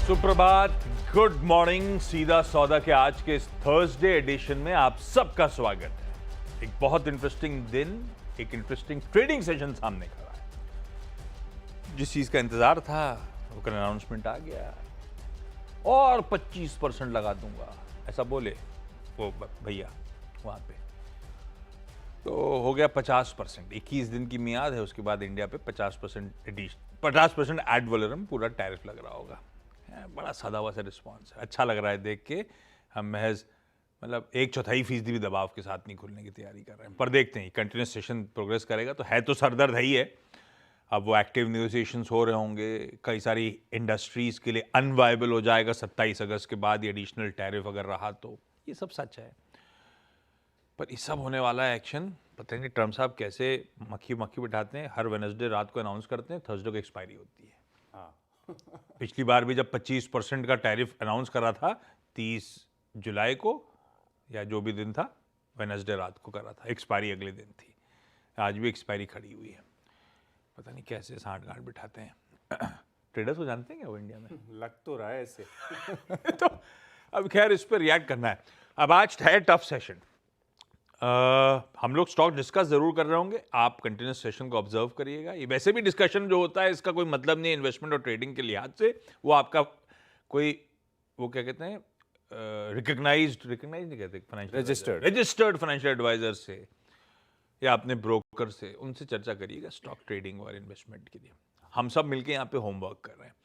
सुप्रभात, good morning. सीधा सौदा के आज के इस थर्सडे एडिशन में आप सबका स्वागत है। एक बहुत इंटरेस्टिंग दिन, एक इंटरेस्टिंग ट्रेडिंग सेशन सामने खड़ा है। जिस चीज का इंतजार था वो कल अनाउंसमेंट आ गया और 25% लगा दूंगा, ऐसा बोले वो भैया वहां पे। तो हो गया 50%। 21 दिन की मियाद है, उसके बाद इंडिया पे 50% एड वैलोरम पूरा टैरिफ लग रहा होगा। बड़ा सादा हुआ सा रिस्पॉन्स है, अच्छा लग रहा है देख के। हम महज मतलब 1/4% भी दबाव के साथ नहीं खुलने की तैयारी कर रहे हैं, पर देखते हैं कंटिन्यूस सेशन प्रोग्रेस करेगा तो है तो सरदर्द है ही है। अब वो एक्टिव नेगोशिएशंस हो रहे होंगे, कई सारी इंडस्ट्रीज के लिए अनवायबल हो जाएगा 27 अगस्त के बाद ये एडिशनल टैरिफ अगर रहा तो, ये सब सच है। पर ये सब होने वाला है एक्शन, पता नहीं ट्रम्प साहब कैसे मक्खी बिठाते हैं। हर वेडनेसडे रात को अनाउंस करते हैं, थर्सडे को एक्सपायरी होती है। पिछली बार भी जब 25% का टैरिफ अनाउंस करा था 30 जुलाई को, या जो भी दिन था, वेडनेसडे रात को करा था, एक्सपायरी अगले दिन थी। आज भी एक्सपायरी खड़ी हुई है, पता नहीं कैसे सांठ गांठ बिठाते हैं। ट्रेडर्स को जानते हैं क्या वो इंडिया में? लग तो रहा है ऐसे। तो अब खैर इस पर रिएक्ट करना है। अब आज है टफ सेशन। हम लोग स्टॉक डिस्कस जरूर कर रहे होंगे, आप कंटिन्यूस सेशन को ऑब्जर्व करिएगा। ये वैसे भी डिस्कशन जो होता है इसका कोई मतलब नहीं है इन्वेस्टमेंट और ट्रेडिंग के लिहाज से। वो आपका कोई वो क्या कहते हैं, रिकग्नाइज नहीं कहते, रजिस्टर्ड फाइनेंशियल एडवाइजर से या अपने ब्रोकर से, उनसे चर्चा करिएगा स्टॉक ट्रेडिंग और इन्वेस्टमेंट के लिए। हम सब मिलके यहाँ पे होमवर्क कर रहे हैं।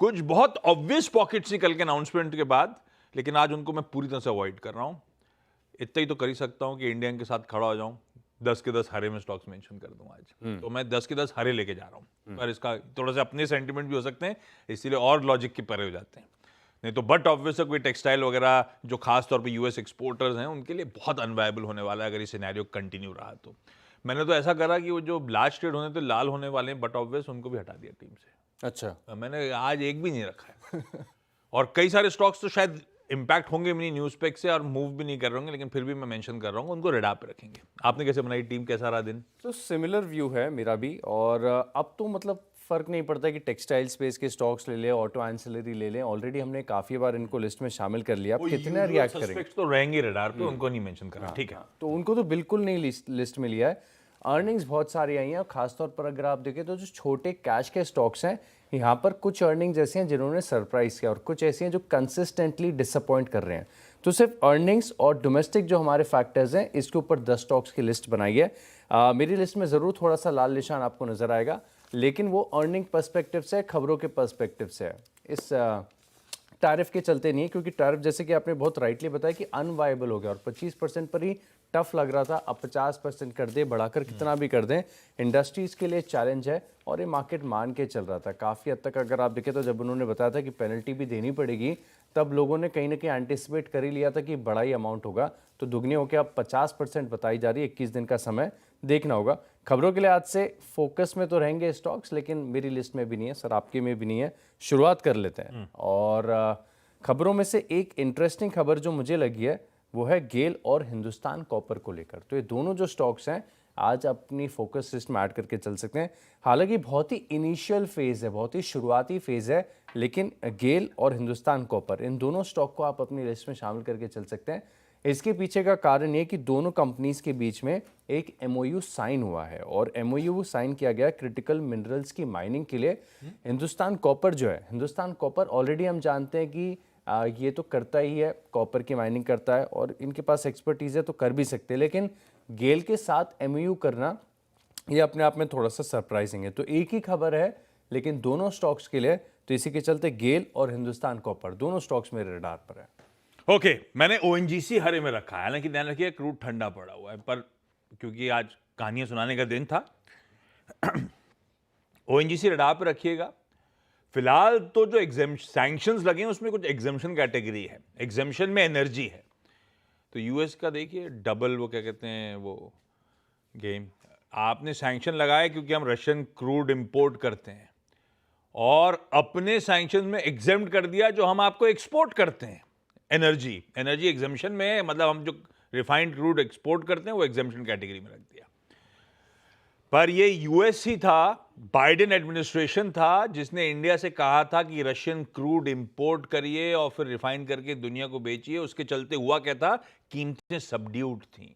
कुछ बहुत ऑब्वियस पॉकेट्स निकल के अनाउंसमेंट के बाद, लेकिन आज उनको मैं पूरी तरह से अवॉइड कर रहा हूँ। इतना ही तो कर ही सकता हूँ कि इंडियन के साथ खड़ा हो जाऊं, 10 के 10 हरे में स्टॉक्स मेंशन कर दूं आज। तो मैं 10 के 10 हरे लेके जा रहा हूं, पर इसका थोड़ा सा अपने सेंटिमेंट भी हो सकते हैं, इसीलिए और लॉजिक के परे हो जाते हैं। नहीं तो बट ऑब्वियस कोई टेक्सटाइल वगैरह जो खास तौर पे यूएस एक्सपोर्टर्स हैं उनके लिए बहुत अनवायबल होने वाला है अगर ये सिनेरियो कंटिन्यू रहा तो। मैंने तो ऐसा करा कि वो जो लार्ज ट्रेड होने थे लाल होने वाले हैं बट ऑब्वियस, उनको भी हटा दिया टीम से। अच्छा, मैंने आज एक भी नहीं रखा है। और कई सारे स्टॉक्स तो शायद इंपैक्ट होंगे मेरी न्यूज़ पैक से और मूव भी नहीं कर रहे होंगे, लेकिन फिर भी मैं मेंशन कर रहा हूँ, उनको रेडार पे रखेंगे। आपने कैसे बनाई टीम, कैसा रहा दिन? तो सिमिलर व्यू है मेरा भी। और अब तो मतलब फर्क नहीं पड़ता कि टेक्सटाइल स्पेस के स्टॉक्स ले लें, ऑटो एंसिलरी ले लें। ऑलरेडी हमने काफी बार इनको लिस्ट में शामिल कर लिया। अब कितना रिएक्ट करेंगे? तो रहेंगे रेडार पे, उनको नहीं मेंशन करना, ठीक है। तो उनको तो बिल्कुल नहीं लिस्ट में लिया है। अर्निंग्स बहुत सारी आई हैं और खासतौर पर अगर आप देखें तो जो छोटे कैश के स्टॉक्स हैं, यहाँ पर कुछ अर्निंग्स ऐसी हैं जिन्होंने सरप्राइज किया और कुछ ऐसी हैं जो कंसिस्टेंटली डिसअपॉइंट कर रहे हैं। तो सिर्फ अर्निंग्स और डोमेस्टिक जो हमारे फैक्टर्स हैं, इसके ऊपर 10 स्टॉक्स की लिस्ट बनाई है। मेरी लिस्ट में ज़रूर थोड़ा सा लाल निशान आपको नज़र आएगा, लेकिन वो अर्निंग पर्सपेक्टिव से, खबरों के पर्सपेक्टिव से है। इस टैरिफ के चलते नहीं है, क्योंकि टैरिफ जैसे कि आपने बहुत राइटली बताया कि अनवायबल हो गया और 25% पर ही टफ लग रहा था। अब 50% कर दे, बढ़ाकर कितना भी कर दें, इंडस्ट्रीज़ के लिए चैलेंज है और ये मार्केट मान के चल रहा था काफ़ी हद तक। अगर आप देखें तो जब उन्होंने बताया था कि पेनल्टी भी देनी पड़ेगी, तब लोगों ने कहीं ना कहीं एंटिसिपेट कर ही लिया था कि बड़ा ही अमाउंट होगा। तो दुगनी होकर अब 50% बताई जा रही है। 21 दिन का समय देखना होगा। खबरों के लिए आज से फोकस में तो रहेंगे स्टॉक्स, लेकिन मेरी लिस्ट में भी नहीं है सर, आपके में भी नहीं है। शुरुआत कर लेते हैं। और खबरों में से एक इंटरेस्टिंग खबर जो मुझे लगी है वो है गेल और हिंदुस्तान कॉपर को लेकर। तो ये दोनों जो स्टॉक्स हैं आज अपनी फोकस लिस्ट में ऐड करके चल सकते हैं। हालांकि बहुत ही इनिशियल फेज़ है, बहुत ही शुरुआती फेज़ है, लेकिन गेल और हिंदुस्तान कॉपर, इन दोनों स्टॉक को आप अपनी लिस्ट में शामिल करके चल सकते हैं। इसके पीछे का कारण ये कि दोनों कंपनीज के बीच में एक एमओयू साइन हुआ है और एमओयू साइन किया गया क्रिटिकल मिनरल्स की माइनिंग के लिए। हिंदुस्तान कॉपर जो है, हिंदुस्तान कॉपर ऑलरेडी हम जानते हैं कि ये तो करता ही है, कॉपर की माइनिंग करता है और इनके पास एक्सपर्टीज है तो कर भी सकते हैं, लेकिन गेल के साथ एमओयू करना ये अपने आप में थोड़ा सा सरप्राइजिंग है। तो एक ही खबर है लेकिन दोनों स्टॉक्स के लिए, तो इसी के चलते गेल और हिंदुस्तान कॉपर दोनों स्टॉक्स मेरे रडार पर है। ओके, मैंने ओएनजीसी हरे में रखा है। हालांकि ध्यान रखिए क्रूड ठंडा पड़ा हुआ है, पर क्योंकि आज कहानियां सुनाने का दिन था, ओएनजीसी रडार पर रखिएगा। फिलहाल तो जो सैंक्शंस लगे हैं उसमें कुछ एग्जाम्शन कैटेगरी है, एग्जाम्शन में एनर्जी है। तो यूएस का देखिए डबल वो क्या कहते हैं वो गेम, आपने सैंक्शन लगाया क्योंकि हम रशियन क्रूड इंपोर्ट करते हैं और अपने सैंक्शन में एग्जेम्प्ट कर दिया जो हम आपको एक्सपोर्ट करते हैं। एनर्जी एग्जाम्शन में है, मतलब हम जो रिफाइंड क्रूड एक्सपोर्ट करते हैं वो एग्जाम्शन कैटेगरी में रख दिया। पर ये यूएस ही था बाइडेन एडमिनिस्ट्रेशन था जिसने इंडिया से कहा था कि रशियन क्रूड इंपोर्ट करिए और फिर रिफाइन करके दुनिया को बेचिए। उसके चलते हुआ क्या था, कीमतें सबड्यूड थी।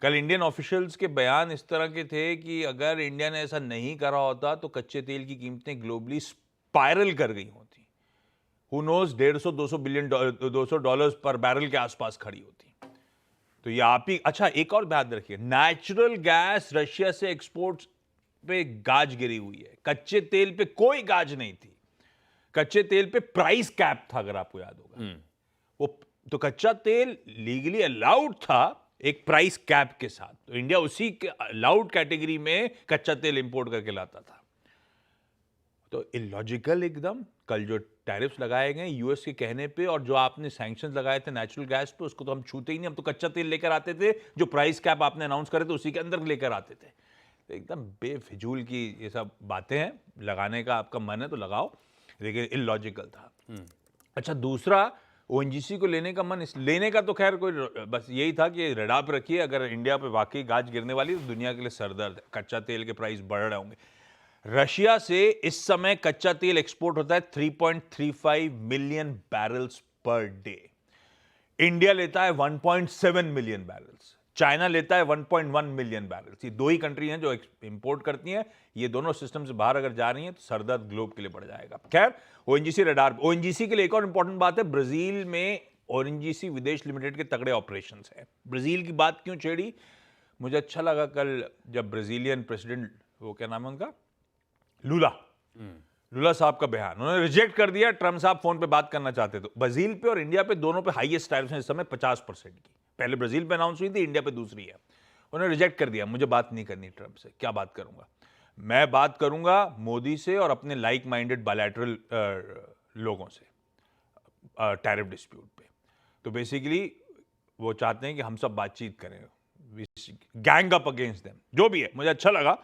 कल इंडियन ऑफिशियल्स के बयान इस तरह के थे कि अगर इंडिया ने ऐसा नहीं करा होता तो कच्चे तेल की कीमतें ग्लोबली स्पाइरल कर गई होती। हु नोज, 150-200 बिलियन $200 पर बैरल के आसपास खड़ी होती। तो ये आप ही, अच्छा एक और बात रखिए, नेचुरल गैस रशिया से एक्सपोर्ट पे गाज गिरी हुई है, कच्चे तेल पे कोई गाज नहीं थी। कच्चे तेल पे प्राइस कैप था, अगर आपको याद होगा। वो तो कच्चा तेल लीगली अलाउड था एक प्राइस कैप के साथ, तो इंडिया उसी के अलाउड कैटेगरी में कच्चा तेल इंपोर्ट करके लाता था। तो इलॉजिकल एकदम। कल जो टैरिफ्स लगाए गए यूएस के कहने पे, और जो आपने सैंक्शंस लगाए थे नेचुरल गैस पे, उसको तो हम छूते ही नहीं। हम तो कच्चा तेल लेकर आते थे, जो प्राइस कैप आपने अनाउंस करे थे उसी के अंदर लेकर आते थे। तो एकदम बेफिजूल की ये सब बातें हैं। लगाने का आपका मन है तो लगाओ, लेकिन इलॉजिकल था। अच्छा, दूसरा, ओएनजीसी को लेने का मन, लेने का तो खैर कोई, बस यही था कि रडार पे रखिए, अगर इंडिया पे वाकई गाज गिरने वाली तो दुनिया के लिए सरदर्द है, कच्चा तेल के प्राइस बढ़ रहे होंगे। रशिया से इस समय कच्चा तेल एक्सपोर्ट होता है 3.35 million barrels per day. India लेता है 1.7 मिलियन बैरल्स। चाइना लेता है 1.1 मिलियन बैरल्स। ये दो ही कंट्री हैं जो इंपोर्ट करती हैं। ये दोनों सिस्टम से बाहर अगर जा रही हैं तो सरदर्द ग्लोब के लिए बढ़ जाएगा। खैर, ओएनजीसी रडार, ओएनजीसी के लिए एक और इंपॉर्टेंट बात है, ब्राजील में ओएनजीसी विदेश लिमिटेड के तगड़े ऑपरेशंस हैं। ब्राजील की बात क्यों छेड़ी, मुझे अच्छा लगा कल जब ब्राजीलियन प्रेसिडेंट, वो क्या नाम है उनका, लूला साहब का बयान उन्होंने रिजेक्ट कर दिया। ट्रम्प साहब फोन पे बात करना चाहते थे। ब्राजील पे और इंडिया पे दोनों पे हाईएस्ट टैरिफ्स हैं इस समय, 50% की। पहले ब्राजील पे अनाउंस हुई थी, इंडिया पे दूसरी है। उन्होंने रिजेक्ट कर दिया, मुझे बात नहीं करनी ट्रम्प से। क्या बात करूंगा मैं, बात करूंगा मोदी से और अपने लाइक माइंडेड बायलैटरल लोगों से टैरिफ डिस्प्यूट पे। तो बेसिकली वो चाहते हैं कि हम सब बातचीत करें, गैंग अप अगेंस्ट देम, जो भी है। मुझे अच्छा लगा,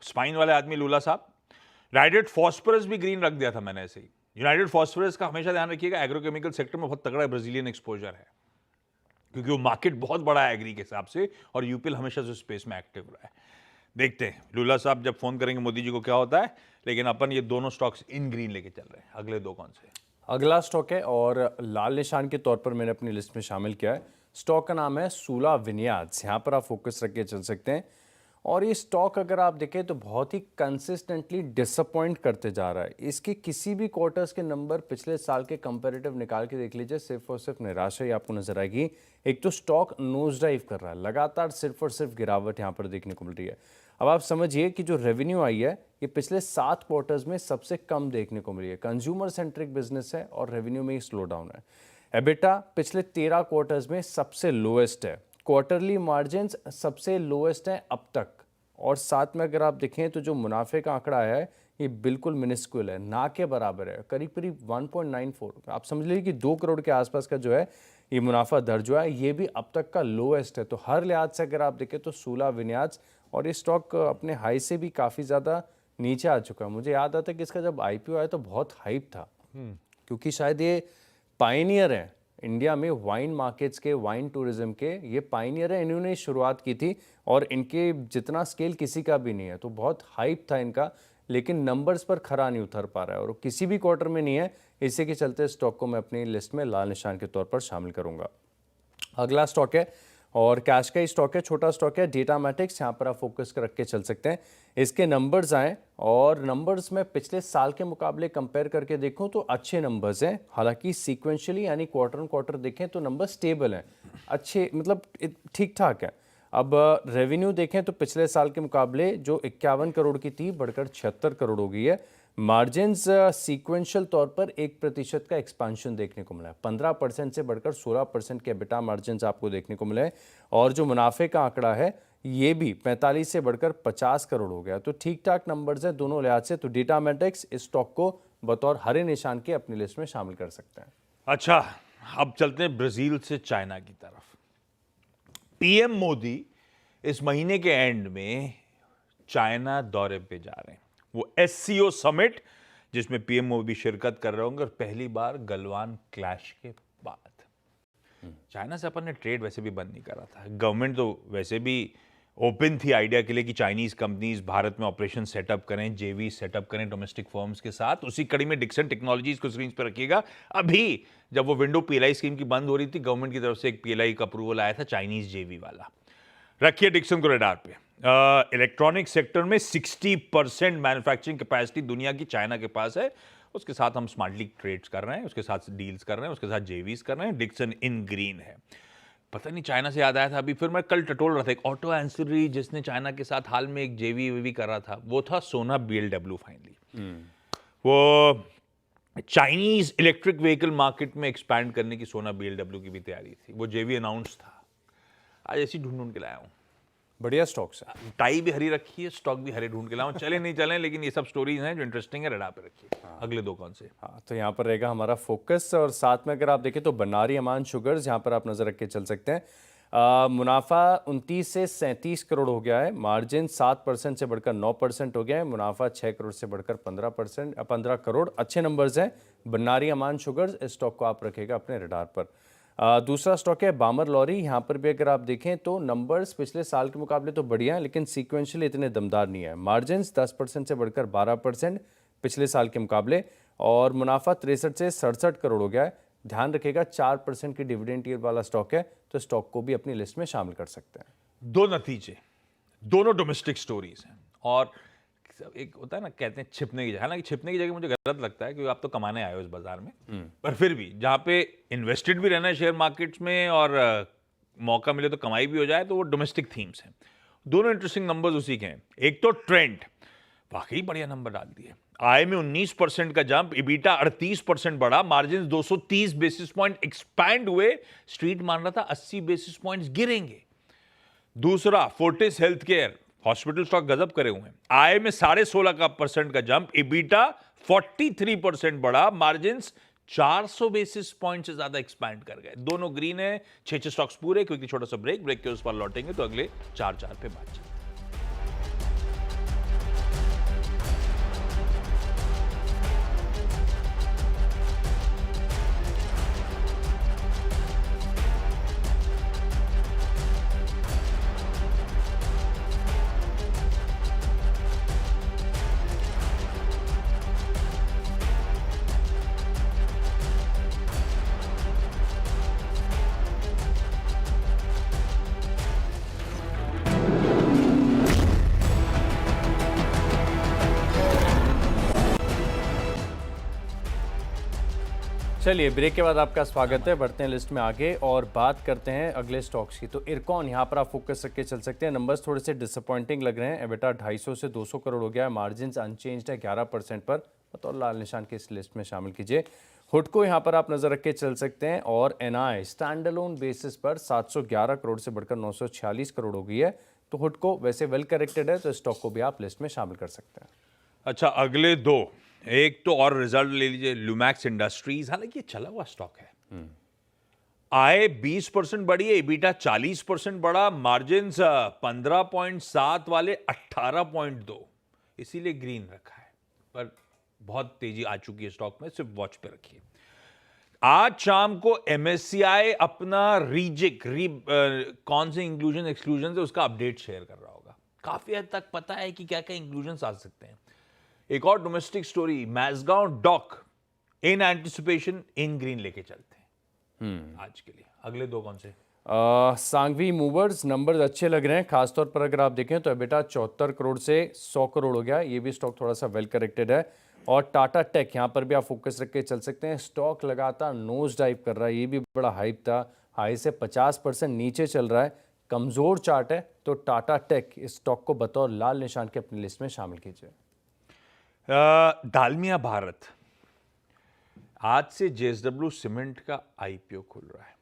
स्पाइन वाले आदमी लूला साहब। यूनाइटेड फॉस्फोरस भी ग्रीन रख दिया था मैंने ऐसे ही। यूनाइटेड फॉस्फोरस का हमेशा ध्यान रखिएगा, एग्रोकेमिकल सेक्टर में बहुत तगड़ा ब्राजीलियन एक्सपोजर है, क्योंकि वो मार्केट बहुत बड़ा है एग्री के हिसाब से, और यूपीएल हमेशा से स्पेस में एक्टिव रहा है। देखते हैं लूला साहब जब फोन करेंगे मोदी जी को क्या होता है, लेकिन अपन ये दोनों स्टॉक्स इन ग्रीन लेके चल रहे हैं। अगले दो कौन से? अगला स्टॉक है और लाल निशान के तौर पर मैंने अपनी लिस्ट में शामिल किया है। स्टॉक का नाम है सूला विनियार्ड्स। यहाँ पर आप फोकस रख के चल सकते हैं। और ये स्टॉक अगर आप देखें तो बहुत ही कंसिस्टेंटली डिसअपॉइंट करते जा रहा है। इसके किसी भी क्वार्टर्स के नंबर पिछले साल के कंपैरेटिव निकाल के देख लीजिए, सिर्फ और सिर्फ निराशा ही आपको नजर आएगी। एक तो स्टॉक नोज डाइव कर रहा है, लगातार सिर्फ और सिर्फ गिरावट यहाँ पर देखने को मिल रही है। अब आप समझिए कि जो रेवेन्यू आई है ये पिछले 7 क्वार्टर्स में सबसे कम देखने को मिली है। कंज्यूमर सेंट्रिक बिजनेस है और रेवेन्यू में ही स्लो डाउन है। एबिटा पिछले 13 क्वार्टर्स में सबसे लोएस्ट है। क्वार्टरली मार्जिन्स सबसे लोएस्ट हैं अब तक। और साथ में अगर आप देखें तो जो मुनाफे का आंकड़ा आया है ये बिल्कुल मिनिस्कुल है, ना के बराबर है, करीब करीब 1.94। आप समझ लीजिए कि 2 करोड़ के आसपास का जो है ये मुनाफा दर्ज हुआ है, ये भी अब तक का लोएस्ट है। तो हर लिहाज से अगर आप देखें तो सूला विनियार्ड्स, और ये स्टॉक अपने हाई से भी काफ़ी ज़्यादा नीचे आ चुका है। मुझे याद आता है कि इसका जब आईपीओ आया तो बहुत हाइप था, क्योंकि शायद ये पायनियर है इंडिया में वाइन मार्केट्स के, वाइन टूरिज्म के। ये पायनियर है, इन्होंने शुरुआत की थी और इनके जितना स्केल किसी का भी नहीं है, तो बहुत हाइप था इनका। लेकिन नंबर्स पर खरा नहीं उतर पा रहा है और किसी भी क्वार्टर में नहीं है। इसी के चलते स्टॉक को मैं अपनी लिस्ट में लाल निशान के तौर पर शामिल करूंगा। अगला स्टॉक है और कैश का ही स्टॉक है, छोटा स्टॉक है, डेटामैटिक्स। यहाँ पर आप फोकस कर रख के चल सकते हैं। इसके नंबर्स आए और नंबर्स में पिछले साल के मुकाबले कंपेयर करके देखूं तो अच्छे नंबर्स हैं। हालांकि सीक्वेंशियली यानी क्वार्टर ऑन क्वार्टर देखें तो नंबर स्टेबल हैं, अच्छे, मतलब ठीक ठाक है। अब रेवेन्यू देखें तो पिछले साल के मुकाबले जो 51 करोड़ की थी बढ़कर 76 करोड़ हो गई है। मार्जिन्स सीक्वेंशियल तौर पर 1% का एक्सपांशन देखने को मिला है, 15% से बढ़कर 16% के एबिटा मार्जिन्स आपको देखने को मिले हैं। और जो मुनाफे का आंकड़ा है ये भी 45 से बढ़कर 50 करोड़ हो गया। तो ठीक ठाक नंबर्स हैं दोनों लिहाज से। तो डेटामैटिक्स इस स्टॉक को बतौर हरे निशान के अपनी लिस्ट में शामिल कर सकते हैं। अच्छा, अब चलते हैं ब्राजील से चाइना की तरफ। पीएम मोदी इस महीने के एंड में चाइना दौरे पे जा रहे हैं। वो एससीओ समिट जिसमें पीएम मोदी शिरकत कर रहे होंगे, और पहली बार गलवान क्लैश के बाद। चाइना से अपन ने ट्रेड वैसे भी बंद नहीं करा था, गवर्नमेंट तो वैसे भी ओपन थी आइडिया के लिए कि चाइनीज कंपनीज भारत में ऑपरेशन सेटअप करें, जेवी सेटअप करें डोमेस्टिक फर्म्स के साथ। उसी कड़ी में डिक्सन टेक्नोलॉजीज को स्क्रीन पर रखिएगा। अभी जब वो विंडो पीएलआई स्कीम की बंद हो रही थी, गवर्नमेंट की तरफ से एक पीएलआई का अप्रूवल आया था चाइनीज जेवी वाला। रखिए डिक्सन को रडार पे। इलेक्ट्रॉनिक सेक्टर में 60% मैन्युफैक्चरिंग कैपेसिटी दुनिया की चाइना के पास है। उसके साथ हम स्मार्टली ट्रेड्स कर रहे हैं, उसके साथ डील्स कर रहे हैं, उसके साथ जेवीज कर रहे हैं। डिक्सन इन ग्रीन है। पता नहीं चाइना से याद आया था अभी, फिर मैं कल टटोल रहा था, एक ऑटो एंसिलरी जिसने चाइना के साथ हाल में एक जेवी वेवी कर रहा था, वो था सोना बीएलडब्ल्यू। फाइनली वो चाइनीज इलेक्ट्रिक व्हीकल मार्केट में एक्सपैंड करने की सोना बीएलडब्ल्यू की भी तैयारी थी। वो जेवी अनाउंस था। आज ऐसी ढूंढ के लाया हूँ। बढ़िया स्टॉक्स है। टाई भी हरी रखी है, स्टॉक भी हरे ढूंढ के लाऊं। चले नहीं चलें, लेकिन ये सब स्टोरीज हैं जो इंटरेस्टिंग है, रडार पे रखिए। अगले दो कौन से? हाँ, तो यहाँ पर रहेगा हमारा फोकस, और साथ में अगर आप देखें तो बनारी अमान शुगर्स, यहाँ पर आप नज़र रख के चल सकते हैं। मुनाफा 29 से 37 करोड़ हो गया है, मार्जिन 7% से बढ़कर 9% हो गया है, मुनाफा 6 करोड़ से बढ़कर 15 करोड़। अच्छे नंबर्स हैं बनारी अमान शुगर्स, इस स्टॉक को आप रखेगा अपने रडार पर। दूसरा स्टॉक है बामर लॉरी। यहाँ पर भी अगर आप देखें तो नंबर्स पिछले साल के मुकाबले तो बढ़िया हैं, लेकिन सीक्वेंशियली इतने दमदार नहीं है। मार्जिन्स 10% से बढ़कर 12% पिछले साल के मुकाबले, और मुनाफा 63 से 67 करोड़ हो गया है। ध्यान रखिएगा 4% की डिविडेंड यील्ड वाला स्टॉक है, तो स्टॉक को भी अपनी लिस्ट में शामिल कर सकते हैं। दो नतीजे, दोनों डोमेस्टिक स्टोरीज हैं। और एक होता है ना, कहते हैं छिपने की जगह, हालांकि छिपने की जगह मुझे गलत लगता है, क्योंकि आप तो कमाने आए हो इस बाजार में। पर फिर भी जहां पे इन्वेस्टेड भी रहना है शेयर मार्केट्स में, और मौका मिले तो कमाई भी हो जाए, तो वो डोमेस्टिक थीम्स हैं। दोनों इंटरेस्टिंग नंबर्स उसी के हैं। एक तो ट्रेंड, वाकई बढ़िया नंबर डाल दिए। आय में 19% का जंप, इबीटा 38% बढ़ा, मार्जिन 230 बेसिस पॉइंट एक्सपैंड हुए। स्ट्रीट मान रहा था 80 बेसिस पॉइंट्स गिरेंगे। दूसरा, Fortis health care, hospital stock गजब करे हुए हैं। आय में 16.5% का जंप, इबीटा 43% बढ़ा, मार्जिन 400 बेसिस पॉइंट से ज्यादा एक्सपैंड कर गए। दोनों ग्रीन है। 6 स्टॉक्स पूरे। क्योंकि छोटा सा ब्रेक के उस पर लौटेंगे तो अगले 4 पे बातचीत। चलिए, ब्रेक के बाद आपका स्वागत है। बढ़ते हैं लिस्ट में आगे और बात करते हैं अगले स्टॉक्स की। तो इरकॉन, यहाँ पर आप फोकस रख के चल सकते हैं। नंबर्स थोड़े से डिसअपॉइंटिंग लग रहे हैं। एबिटा 250 से 200 करोड़ हो गया है, मार्जिन अनचेंज्ड है 11% पर, बतौर लाल निशान के इस लिस्ट में शामिल कीजिए। हुडको यहाँ पर आप नज़र रख के चल सकते हैं, और एनआई स्टैंड अलोन बेसिस पर 711 करोड़ से बढ़कर 946 करोड़ हो गई है। तो हुडको वैसे वेल करेक्टेड है, तो स्टॉक को भी आप लिस्ट में शामिल कर सकते हैं। अच्छा, अगले दो, एक तो और रिजल्ट ले लीजिए, लुमैक्स इंडस्ट्रीज। हालांकि ये चला हुआ स्टॉक है। आय 20% बढ़ी है, इबीटा 40% बढ़ा, मार्जिन 15.7 वाले 18.2, इसीलिए ग्रीन रखा है। पर बहुत तेजी आ चुकी है स्टॉक में, सिर्फ वॉच पे रखिए। आज शाम को एमएससीआई अपना कौन से इंक्लूजन एक्सक्लूजन है उसका अपडेट शेयर कर रहा होगा। काफी हद तक पता है कि क्या क्या इंक्लूजन आ सकते हैं। एक और domestic story, Mazagon dock in anticipation in green लेके चलते हैं आज के लिए। अगले दो कौन से? सांघवी मूवर्स, नंबर्स अच्छे लग रहे हैं, खासतौर पर अगर आप देखें तो एबिटा 74 करोड़ से 100 करोड़ हो गया। ये भी स्टॉक थोड़ा सा वेल करेक्टेड है। और टाटा टेक, यहाँ पर भी आप फोकस रख के चल सकते हैं। स्टॉक लगातार नोज डाइव कर रहा है, ये भी बड़ा हाइप था, हाई से 50% नीचे चल रहा है, कमज़ोर चार्ट है। तो टाटा टेक इस स्टॉक को बतौर लाल निशान के अपनी लिस्ट में शामिल कीजिए। दालमिया भारत, आज से जेएसडब्ल्यू सीमेंट का आईपीओ खुल रहा है।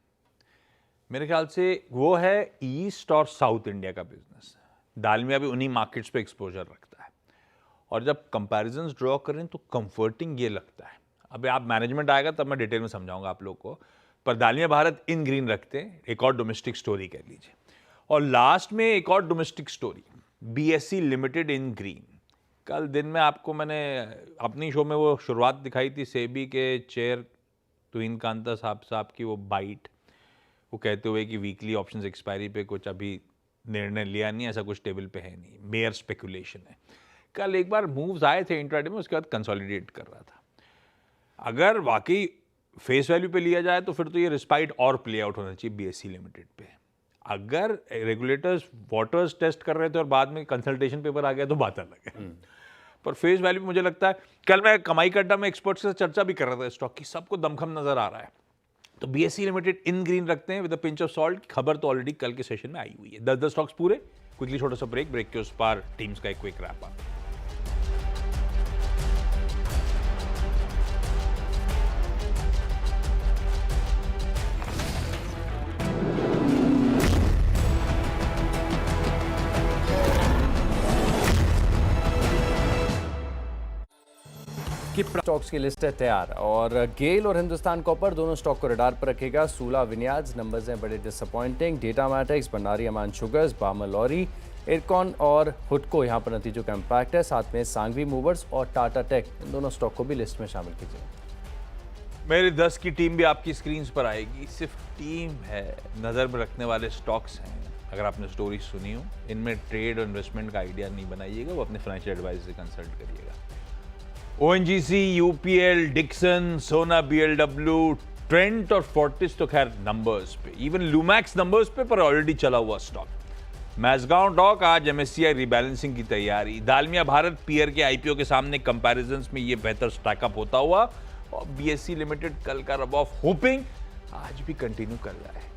मेरे ख्याल से वो है ईस्ट और साउथ इंडिया का बिजनेस। दालमिया भी उन्हीं मार्केट्स पे एक्सपोजर रखता है। और जब कंपैरिजंस ड्रॉ करें तो कंफर्टिंग ये लगता है। अभी आप मैनेजमेंट आएगा तब मैं डिटेल में समझाऊंगा आप लोग को। पर दालमिया भारत इन ग्रीन रखते हैं, एक और डोमेस्टिक स्टोरी कह लीजिए। और लास्ट में एक और डोमेस्टिक स्टोरी, बीएसई लिमिटेड इन ग्रीन। कल दिन में आपको मैंने अपनी शो में वो शुरुआत दिखाई थी, सेबी के चेयर तुहिन कांता साहब की वो बाइट, वो कहते हुए कि वीकली ऑप्शंस एक्सपायरी पे कुछ अभी निर्णय लिया नहीं, ऐसा कुछ टेबल पे है नहीं, मेयर स्पेकुलेशन है। कल एक बार मूव्स आए थे इंट्राडे में, उसके बाद कंसोलिडेट कर रहा था। अगर वाकई फेस वैल्यू पे लिया जाए तो फिर तो ये रिस्पाइट और प्ले आउट होना चाहिए BSE लिमिटेड पे। अगर रेगुलेटर्स वाटर्स टेस्ट कर रहे थे और बाद में कंसल्टेशन पेपर आ गया तो बात अलग है। पर फेस वैल्यू पे मुझे लगता है, कल मैं कमाई का अड्डा में एक्सपर्ट्स के साथ चर्चा भी कर रहा था स्टॉक की, सबको दमखम नजर आ रहा है, तो BSE लिमिटेड इन ग्रीन रखते हैं with a pinch of salt. खबर तो ऑलरेडी कल के सेशन में आई हुई है। 10 स्टॉक्स पूरे। क्विकली छोटा सा ब्रेक के उस पार टीम्स का एक क्विक रैप अप। स्टॉक्स की लिस्ट है तैयार और गेल और हिंदुस्तान कॉपर दोनों स्टॉक को रडार पर रखेगा। सूला विन्याज नंबर्स हैं बड़े डिसअपॉइंटिंग। डेटा मैट्रिक्स, भंडारी अमान शुगर्स, बामर लॉरी, इरकॉन और हुडको यहाँ पर नतीजों का इम्पैक्ट है। साथ में सांघवी मूवर्स और टाटा टेक, इन दोनों स्टॉक को भी लिस्ट में शामिल कीजिए। मेरी 10 की टीम भी आपकी स्क्रीन पर आएगी। सिर्फ टीम है, नज़र में रखने वाले स्टॉक्स हैं। अगर आपने स्टोरी सुनी हो, इनमें ट्रेड और इन्वेस्टमेंट का आइडिया नहीं बनाइएगा, वो अपने फाइनेंशियल एडवाइजर से कंसल्ट करिएगा। ONGC, UPL, डिक्सन, सोना BLW, ट्रेंट और फोर्टिस तो खैर नंबर्स पे, इवन लूमैक्स नंबर्स पे, पर ऑलरेडी चला हुआ स्टॉक। मैज़गांव डॉक आज MSCI रीबैलेंसिंग की तैयारी। दालमिया भारत पीयर के IPO के सामने कंपैरिजंस में ये बेहतर स्टैकअप होता हुआ, और BSE लिमिटेड कल का रब ऑफ होपिंग आज भी कंटिन्यू कर रहा है।